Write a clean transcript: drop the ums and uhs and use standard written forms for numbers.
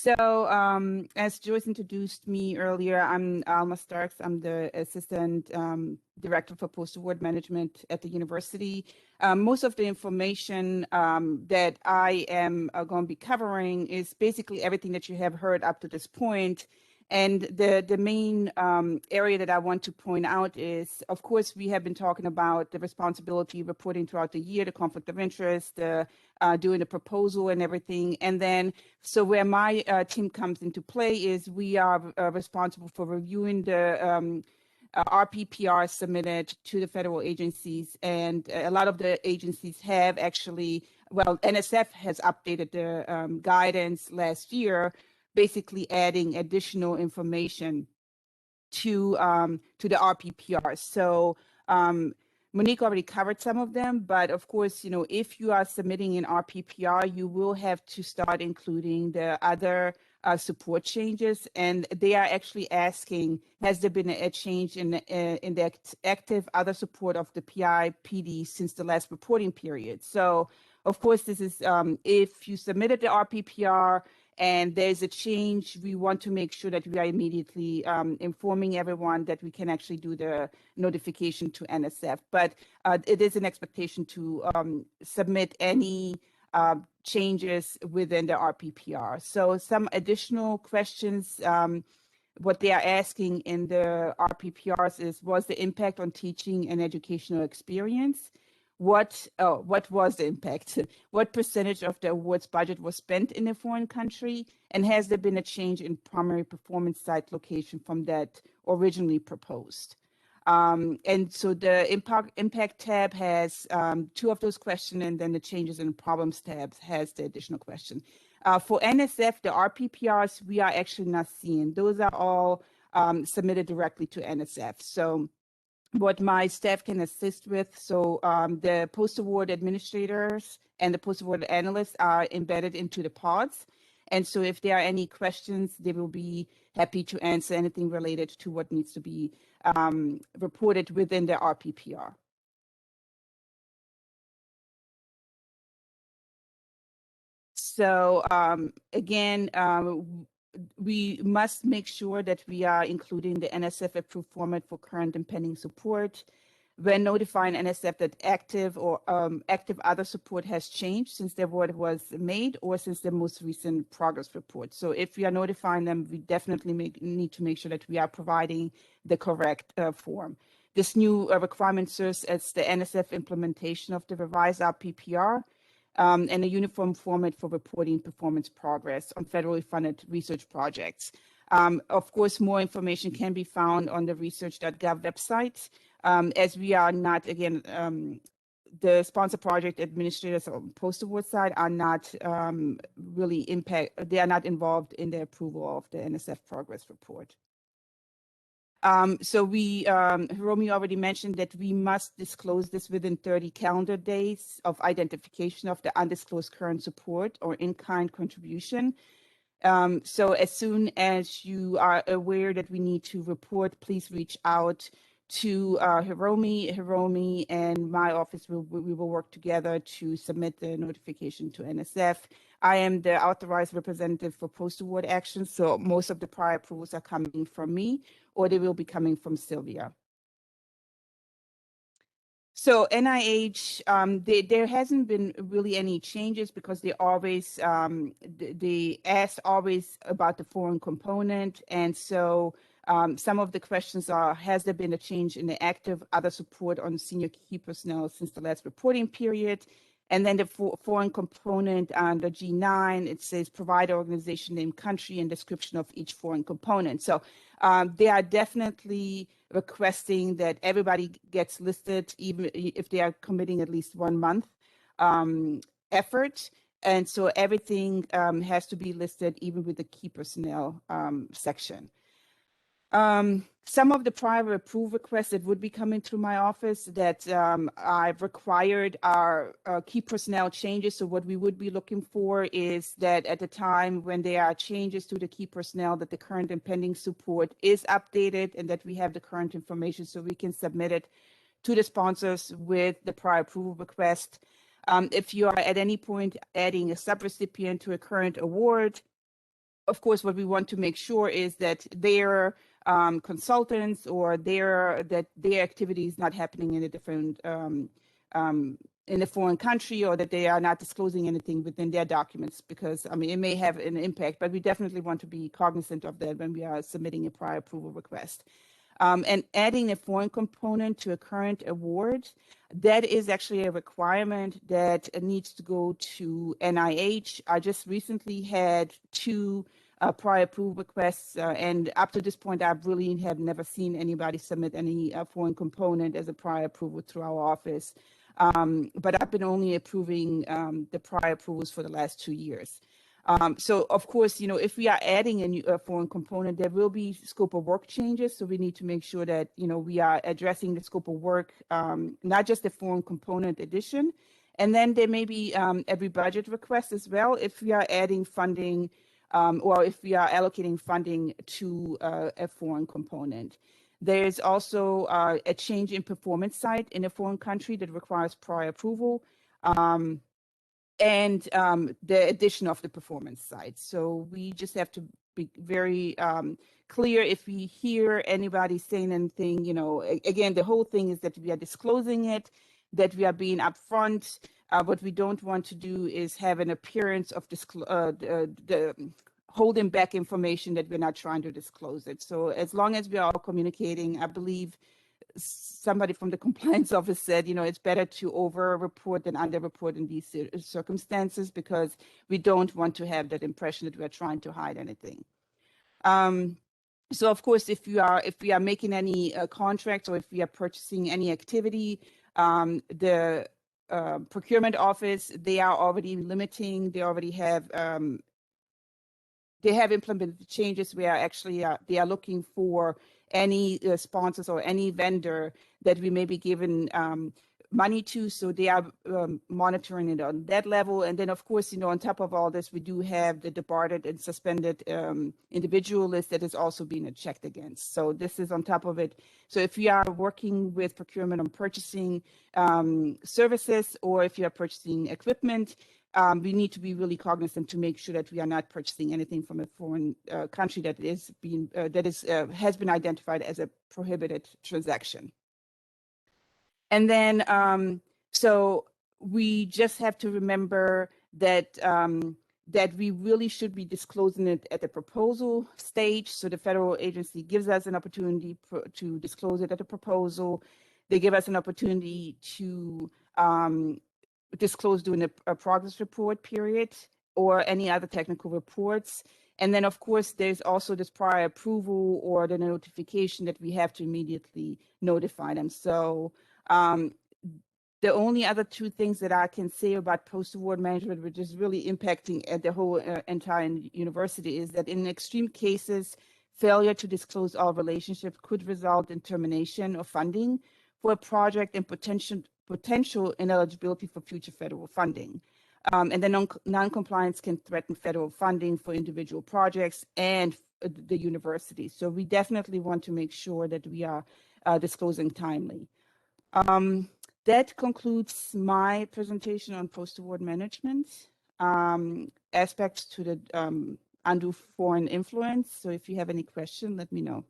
So as Joyce introduced me earlier, I'm Alma Starks. I'm the Assistant Director for Post-Award Management at the university. Most of the information that I am going to be covering is basically everything that you have heard up to this point. And the main area that I want to point out is, of course, we have been talking about the responsibility reporting throughout the year, the conflict of interest, doing the proposal and everything. And then, so where my team comes into play is we are responsible for reviewing the RPPR submitted to the federal agencies. And a lot of the agencies have actually, well, NSF has updated the guidance last year, basically adding additional information to the RPPR. So Monique already covered some of them, but of course, you know, if you are submitting an RPPR, you will have to start including the other support changes, and they are actually asking, has there been a change in the active other support of the PI PD since the last reporting period? So of course, this is if you submitted the RPPR and there's a change, we want to make sure that we are immediately informing everyone that we can actually do the notification to NSF. But it is an expectation to submit any changes within the RPPR. So some additional questions, what they are asking in the RPPRs is, was the impact on teaching and educational experience? What was the impact? What percentage of the awards budget was spent in a foreign country? And has there been a change in primary performance site location from that originally proposed? And so the impact tab has two of those questions, and then the changes in problems tab has the additional question. For NSF, the RPPRs, we are actually not seeing. Those are all submitted directly to NSF. So what my staff can assist with. So the post-award administrators and the post-award analysts are embedded into the pods. And so if there are any questions, they will be happy to answer anything related to what needs to be reported within the RPPR. So again, we must make sure that we are including the NSF approved format for current and pending support. When notifying NSF that active or active other support has changed since the award was made or since the most recent progress report. So if we are notifying them, we definitely need to make sure that we are providing the correct form. This new requirement serves as the NSF implementation of the revised RPPR. And a uniform format for reporting performance progress on federally funded research projects. Of course, more information can be found on the research.gov website. As we are not, again, the sponsor project administrators on post-award side are not they are not involved in the approval of the NSF progress report. So Hiromi already mentioned that we must disclose this within 30 calendar days of identification of the undisclosed current support or in-kind contribution. So as soon as you are aware that we need to report, please reach out to Hiromi and my office. We will work together to submit the notification to NSF. I am the authorized representative for post-award actions, so most of the prior approvals are coming from me, or they will be coming from Sylvia. So NIH, there hasn't been really any changes because they always, they asked always about the foreign component. And so some of the questions are, has there been a change in the active other support on senior key personnel since the last reporting period? And then the foreign component under G9, it says provide organization name, country, and description of each foreign component. So they are definitely requesting that everybody gets listed, even if they are committing at least 1 month effort. And so everything has to be listed, even with the key personnel section. Some of the prior approval requests that would be coming through my office that I've required are key personnel changes. So what we would be looking for is that at the time when there are changes to the key personnel, that the current and pending support is updated and that we have the current information so we can submit it to the sponsors with the prior approval request. If you are at any point adding a subrecipient to a current award, of course, what we want to make sure is that their consultants or their activity is not happening in a different in a foreign country, or that they are not disclosing anything within their documents, because I mean it may have an impact, but we definitely want to be cognizant of that when we are submitting a prior approval request. And adding a foreign component to a current award, that is actually a requirement that needs to go to NIH. I just recently had 2 prior approval requests, and up to this point, I really have never seen anybody submit any foreign component as a prior approval through our office. But I've been only approving the prior approvals for the last 2 years. So of course, if we are adding a new foreign component, there will be scope of work changes. So we need to make sure that, we are addressing the scope of work, not just the foreign component addition. And then there may be every budget request as well, if we are adding funding or if we are allocating funding to a foreign component. There's also a change in performance site in a foreign country that requires prior approval. And the addition of the performance site. So we just have to be very clear if we hear anybody saying anything, again, the whole thing is that we are disclosing it, that we are being upfront. What we don't want to do is have an appearance of holding back information that we're not trying to disclose it. So as long as we are all communicating, I believe somebody from the compliance office said, it's better to over-report than under-report in these circumstances, because we don't want to have that impression that we're trying to hide anything. So of course, if we are making any contracts, or if we are purchasing any activity, the procurement office, they are already limiting. They already have implemented changes where actually they are looking for any sponsors or any vendor that we may be given money to. So they are monitoring it on that level. And then, of course, on top of all this, we do have the debarred and suspended individual list that is also being checked against. So this is on top of it. So if you are working with procurement on purchasing services, or if you are purchasing equipment, we need to be really cognizant to make sure that we are not purchasing anything from a foreign country that has been identified as a prohibited transaction. And then, so we just have to remember that that we really should be disclosing it at the proposal stage. So the federal agency gives us an opportunity to disclose it at the proposal. They give us an opportunity to disclose during a progress report period or any other technical reports. And then, of course, there's also this prior approval or the notification that we have to immediately notify them. So the only other 2 things that I can say about post-award management, which is really impacting the whole entire university, is that in extreme cases, failure to disclose all relationships could result in termination of funding for a project and potential ineligibility for future federal funding. And then non-compliance can threaten federal funding for individual projects and the university. So we definitely want to make sure that we are disclosing timely. That concludes my presentation on post-award management aspects to the undue foreign influence. So if you have any question, let me know.